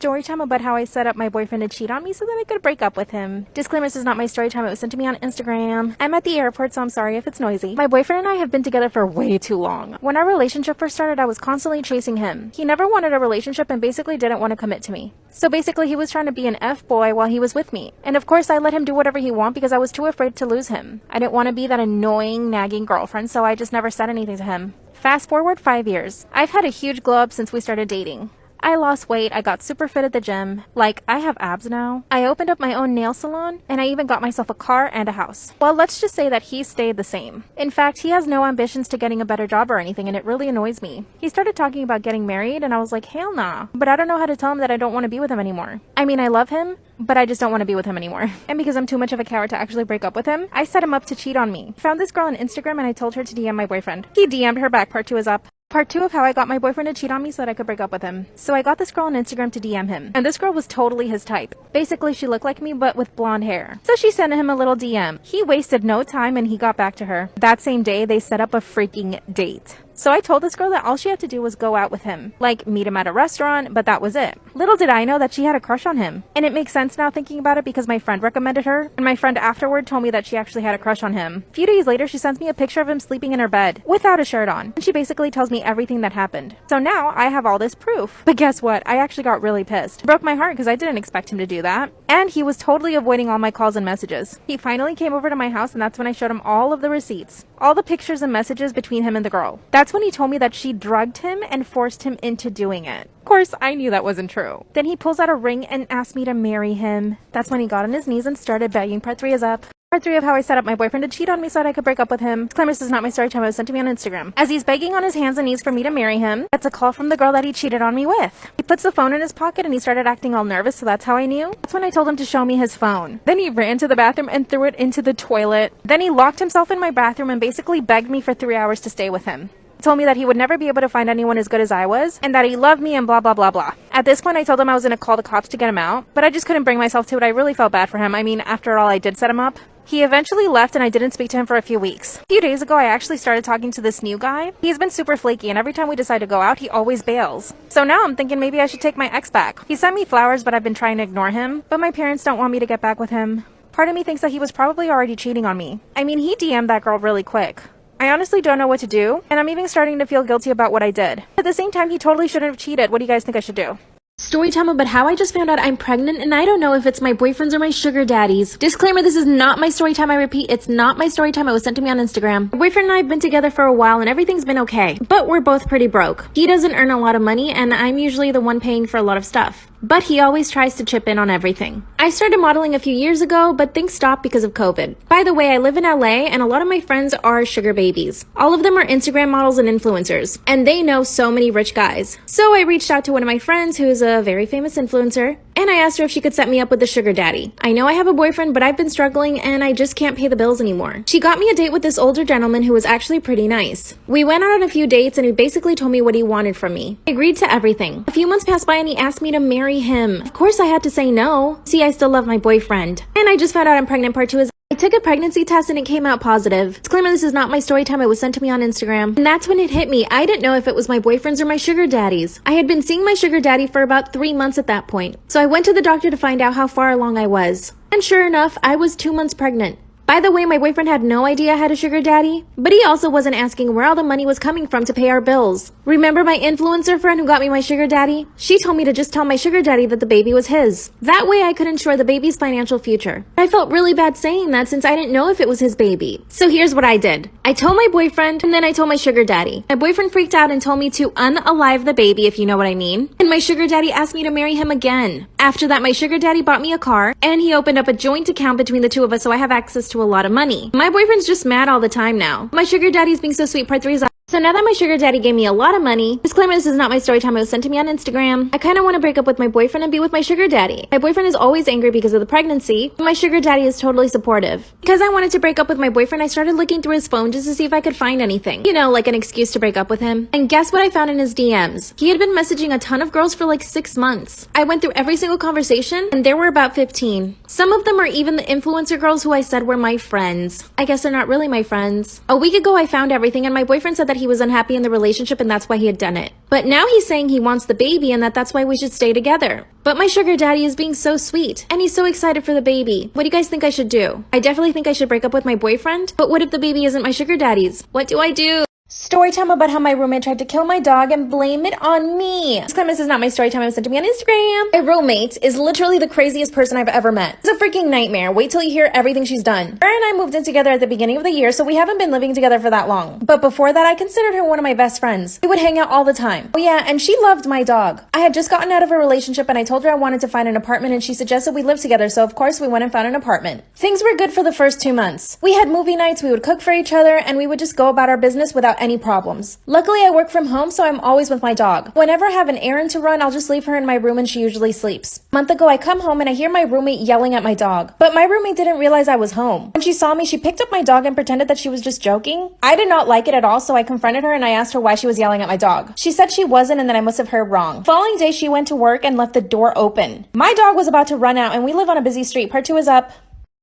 story time about how I set up my boyfriend to cheat on me so that I could break up with him. Disclaimer, this is not my story time. It was sent to me on Instagram. I'm at the airport, so I'm sorry if it's noisy. My boyfriend and I have been together for way too long. When our relationship first started, I was constantly chasing him. He never wanted a relationship and basically didn't want to commit to me. So basically, he was trying to be an F-boy while he was with me. And of course, I let him do whatever he wanted because I was too afraid to lose him. I didn't want to be that annoying, nagging girlfriend, so I just never said anything to him. Fast forward 5 years. I've had a huge glow up since we started dating. I lost weight, I got super fit at the gym, like I have abs now. I opened up my own nail salon, and I even got myself a car and a house. Well, let's just say that he stayed the same. In fact, he has no ambitions to getting a better job or anything, and it really annoys me. He started talking about getting married, and I was like, hell nah. But I don't know how to tell him that I don't want to be with him anymore. I mean, I love him, but I just don't want to be with him anymore. And because I'm too much of a coward to actually break up with him, I set him up to cheat on me. Found this girl on Instagram, and I told her to DM my boyfriend. He DM'd her back. Part 2 is up. Part 2 of how I got my boyfriend to cheat on me so that I could break up with him. So I got this girl on Instagram to DM him. And this girl was totally his type. Basically, she looked like me but with blonde hair. So she sent him a little DM. He wasted no time and he got back to her. That same day, they set up a freaking date. So I told this girl that all she had to do was go out with him. Like, meet him at a restaurant, but that was it. Little did I know that she had a crush on him. And it makes sense now thinking about it because my friend recommended her, and my friend afterward told me that she actually had a crush on him. A few days later, she sends me a picture of him sleeping in her bed, without a shirt on. And she basically tells me everything that happened. So now, I have all this proof. But guess what? I actually got really pissed. It broke my heart because I didn't expect him to do that. And he was totally avoiding all my calls and messages. He finally came over to my house, and that's when I showed him all of the receipts. All the pictures and messages between him and the girl. That's when he told me that she drugged him and forced him into doing it. Of course, I knew that wasn't true. Then he pulls out a ring and asked me to marry him. That's when he got on his knees and started begging. Part 3 is up. Part 3 of how I set up my boyfriend to cheat on me so that I could break up with him. Disclaimer, this is not my story time. It was sent to me on Instagram. As he's begging on his hands and knees for me to marry him, that's a call from the girl that he cheated on me with. He puts the phone in his pocket and he started acting all nervous, so that's how I knew. That's when I told him to show me his phone. Then he ran to the bathroom and threw it into the toilet. Then he locked himself in my bathroom and basically begged me for 3 hours to stay with him. He told me that he would never be able to find anyone as good as I was, and that he loved me and blah blah blah blah. At this point, I told him I was going to call the cops to get him out, but I just couldn't bring myself to it. I really felt bad for him. I mean, after all, I did set him up. He eventually left and I didn't speak to him for a few weeks. A few days ago, I actually started talking to this new guy. He's been super flaky, and every time we decide to go out, he always bails. So now I'm thinking maybe I should take my ex back. He sent me flowers, but I've been trying to ignore him. But my parents don't want me to get back with him. Part of me thinks that he was probably already cheating on me. I mean, he DM'd that girl really quick. I honestly don't know what to do, and I'm even starting to feel guilty about what I did. At the same time, he totally shouldn't have cheated. What do you guys think I should do? Storytime about how I just found out I'm pregnant and I don't know if it's my boyfriend's or my sugar daddy's. Disclaimer, this is not my story time. I repeat, it's not my story time. It was sent to me on Instagram. My boyfriend and I have been together for a while and everything's been okay, but we're both pretty broke. He doesn't earn a lot of money and I'm usually the one paying for a lot of stuff, but he always tries to chip in on everything. I started modeling a few years ago, but things stopped because of COVID. By the way, I live in LA and a lot of my friends are sugar babies. All of them are Instagram models and influencers, and they know so many rich guys. So I reached out to one of my friends who is a very famous influencer, and I asked her if she could set me up with a sugar daddy. I know I have a boyfriend, but I've been struggling and I just can't pay the bills anymore. She got me a date with this older gentleman who was actually pretty nice. We went out on a few dates and he basically told me what he wanted from me. I agreed to everything. A few months passed by and he asked me to marry him. Of course I had to say no. See, I still love my boyfriend. And I just found out I'm pregnant. Part 2 is I took a pregnancy test and it came out positive. Disclaimer, this is not my story time. It was sent to me on Instagram. And that's when it hit me. I didn't know if it was my boyfriend's or my sugar daddy's. I had been seeing my sugar daddy for about 3 months at that point. So I went to the doctor to find out how far along I was. And sure enough, I was 2 months pregnant. By the way, my boyfriend had no idea I had a sugar daddy, but he also wasn't asking where all the money was coming from to pay our bills. Remember my influencer friend who got me my sugar daddy? She told me to just tell my sugar daddy that the baby was his. That way I could ensure the baby's financial future. I felt really bad saying that since I didn't know if it was his baby. So here's what I did. I told my boyfriend, and then I told my sugar daddy. My boyfriend freaked out and told me to unalive the baby, if you know what I mean. And my sugar daddy asked me to marry him again. After that, my sugar daddy bought me a car, and he opened up a joint account between the two of us so I have access to a lot of money. My boyfriend's just mad all the time now. My sugar daddy's being so sweet. Part 3 is So now that my sugar daddy gave me a lot of money, disclaimer, this is not my story time, it was sent to me on Instagram, I kind of want to break up with my boyfriend and be with my sugar daddy. My boyfriend is always angry because of the pregnancy, but my sugar daddy is totally supportive. Because I wanted to break up with my boyfriend, I started looking through his phone just to see if I could find anything. You know, like an excuse to break up with him. And guess what I found in his DMs? He had been messaging a ton of girls for like 6 months. I went through every single conversation, and there were about 15. Some of them are even the influencer girls who I said were my friends. I guess they're not really my friends. A week ago, I found everything, and my boyfriend said that that he was unhappy in the relationship and that's why he had done it. But now he's saying he wants the baby and that's why we should stay together. But my sugar daddy is being so sweet and he's so excited for the baby. What do you guys think I should do? I definitely think I should break up with my boyfriend, but what if the baby isn't my sugar daddy's? What do I do? Story time about how my roommate tried to kill my dog and blame it on me. This is not my story time. It was sent to me on Instagram. A roommate is literally the craziest person I've ever met. It's a freaking nightmare. Wait till you hear everything she's done. Her and I moved in together at the beginning of the year, so we haven't been living together for that long. But before that, I considered her one of my best friends. We would hang out all the time. Oh yeah, and she loved my dog. I had just gotten out of a relationship and I told her I wanted to find an apartment and she suggested we live together, so of course we went and found an apartment. Things were good for the first 2 months. We had movie nights, we would cook for each other, and we would just go about our business without any problems. Luckily, I work from home, so I'm always with my dog. Whenever I have an errand to run, I'll just leave her in my room and she usually sleeps. A month ago, I come home and I hear my roommate yelling at my dog. But my roommate didn't realize I was home. When she saw me, she picked up my dog and pretended that she was just joking. I did not like it at all, so I confronted her and I asked her why she was yelling at my dog. She said she wasn't and that I must have heard wrong. The following day, she went to work and left the door open. My dog was about to run out and we live on a busy street. Part 2 is up.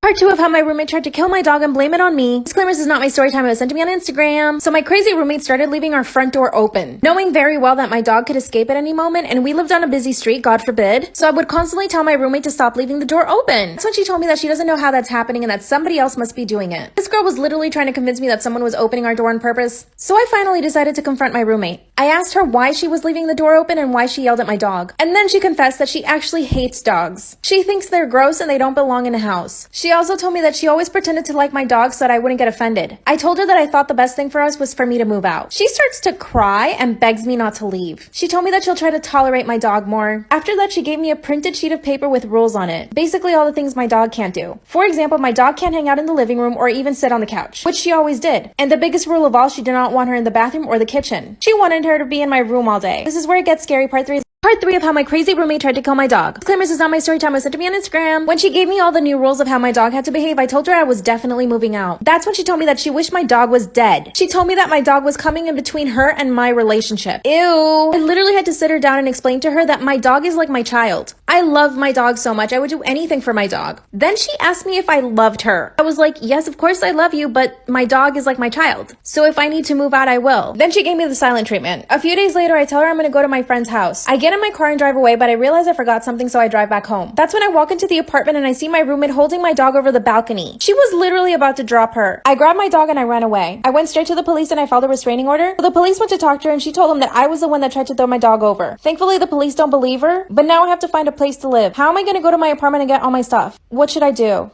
Part 2 of how my roommate tried to kill my dog and blame it on me. Disclaimer, this is not my story time. It was sent to me on Instagram. So my crazy roommate started leaving our front door open, knowing very well that my dog could escape at any moment, and we lived on a busy street, God forbid. So I would constantly tell my roommate to stop leaving the door open. That's when she told me that she doesn't know how that's happening and that somebody else must be doing it. This girl was literally trying to convince me that someone was opening our door on purpose. So I finally decided to confront my roommate. I asked her why she was leaving the door open and why she yelled at my dog. And then she confessed that she actually hates dogs. She thinks they're gross and they don't belong in a house. She also told me that she always pretended to like my dog so that I wouldn't get offended. I told her that I thought the best thing for us was for me to move out. She starts to cry and begs me not to leave. She told me that she'll try to tolerate my dog more. After that, she gave me a printed sheet of paper with rules on it. Basically all the things my dog can't do. For example, my dog can't hang out in the living room or even sit on the couch, which she always did. And the biggest rule of all, she did not want her in the bathroom or the kitchen. She wanted her to be in my room all day. This is where it gets scary. Part 3 is Part 3 of how my crazy roommate tried to kill my dog. Disclaimer, this is not my story time. It was sent to me on Instagram. When she gave me all the new rules of how my dog had to behave, I told her I was definitely moving out. That's when she told me that she wished my dog was dead. She told me that my dog was coming in between her and my relationship. Ew. I literally had to sit her down and explain to her that my dog is like my child. I love my dog so much. I would do anything for my dog. Then she asked me if I loved her. I was like, yes, of course I love you, but my dog is like my child. So if I need to move out, I will. Then she gave me the silent treatment. A few days later, I tell her I'm gonna go to my friend's house. I get in my car and drive away, but I realize I forgot something, so I drive back home. That's when I walk into the apartment and I see my roommate holding my dog over the balcony. She was literally about to drop her. I grabbed my dog and I ran away. I went straight to the police and I filed a restraining order. So the police went to talk to her and she told them that I was the one that tried to throw my dog over. Thankfully, the police don't believe her, but now I have to find a place to live. How am I gonna go to my apartment and get all my stuff? What should I do?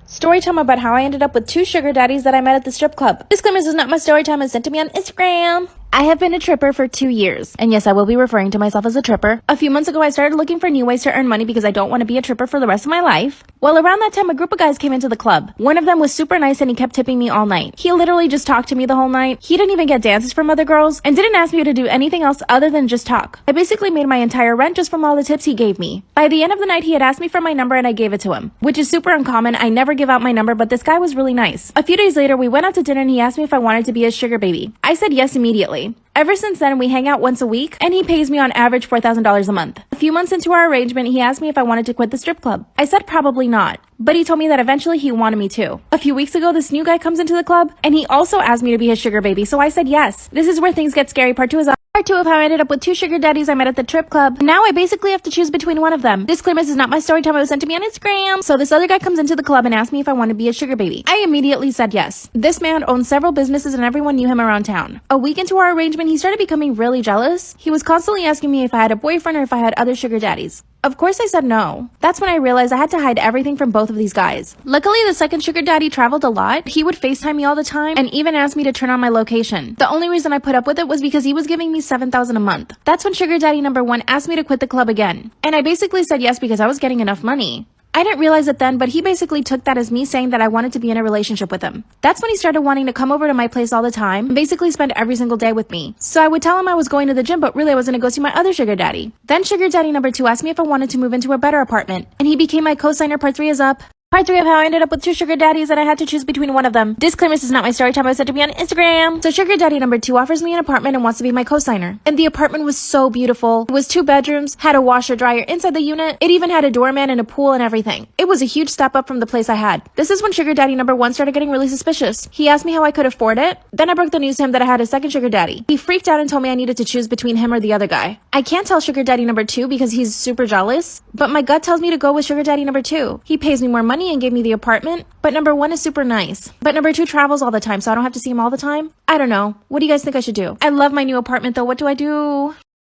Story time about how I ended up with 2 sugar daddies that I met at the strip club. Disclaimer, this is not my story time. It's sent to me on Instagram. I have been a tripper for 2 years. And yes, I will be referring to myself as a tripper. A few months ago, I started looking for new ways to earn money because I don't want to be a tripper for the rest of my life. Well, around that time, a group of guys came into the club. One of them was super nice and he kept tipping me all night. He literally just talked to me the whole night. He didn't even get dances from other girls and didn't ask me to do anything else other than just talk. I basically made my entire rent just from all the tips he gave me. By the end of the night, he had asked me for my number and I gave it to him, which is super uncommon. I never give out my number, but this guy was really nice. A few days later, we went out to dinner and he asked me if I wanted to be his sugar baby. I said yes immediately. Ever since then, we hang out once a week, and he pays me on average $4,000 a month. A few months into our arrangement, he asked me if I wanted to quit the strip club. I said probably not, but he told me that eventually he wanted me to. A few weeks ago, this new guy comes into the club, and he also asked me to be his sugar baby, so I said yes. This is where things get scary. Part 2 is Part 2 of how I ended up with 2 sugar daddies I met at the trip club. Now I basically have to choose between one of them. Disclaimer, this is not my story time. It was sent to me on Instagram. So this other guy comes into the club and asked me if I want to be a sugar baby. I immediately said yes. This man owns several businesses and everyone knew him around town. A week into our arrangement, he started becoming really jealous. He was constantly asking me if I had a boyfriend or if I had other sugar daddies. Of course I said no. That's when I realized I had to hide everything from both of these guys. Luckily, the second sugar daddy traveled a lot. He would FaceTime me all the time and even ask me to turn on my location. The only reason I put up with it was because he was giving me $7,000 a month. That's when sugar daddy number 1 asked me to quit the club again. And I basically said yes because I was getting enough money. I didn't realize it then, but he basically took that as me saying that I wanted to be in a relationship with him. That's when he started wanting to come over to my place all the time and basically spend every single day with me. So I would tell him I was going to the gym, but really I was going to go see my other sugar daddy. Then sugar daddy number 2 asked me if I wanted to move into a better apartment, and he became my co-signer. Part 3 is up. Part 3 of how I ended up with 2 sugar daddies and I had to choose between one of them. Disclaimer, this is not my story time. It was sent to me on Instagram. So sugar daddy number 2 offers me an apartment and wants to be my co-signer. And the apartment was so beautiful. It was 2 bedrooms, had a washer dryer inside the unit. It even had a doorman and a pool and everything. It was a huge step up from the place I had. This is when sugar daddy number 1 started getting really suspicious. He asked me how I could afford it. Then I broke the news to him that I had a second sugar daddy. He freaked out and told me I needed to choose between him or the other guy. I can't tell sugar daddy number 2 because he's super jealous, but my gut tells me to go with sugar daddy number 2. He pays me more money and gave me the apartment, but number 1 is super nice. But number 2 travels all the time, so I don't have to see him all the time. I don't know. What do you guys think I should do? I love my new apartment though. What do I do?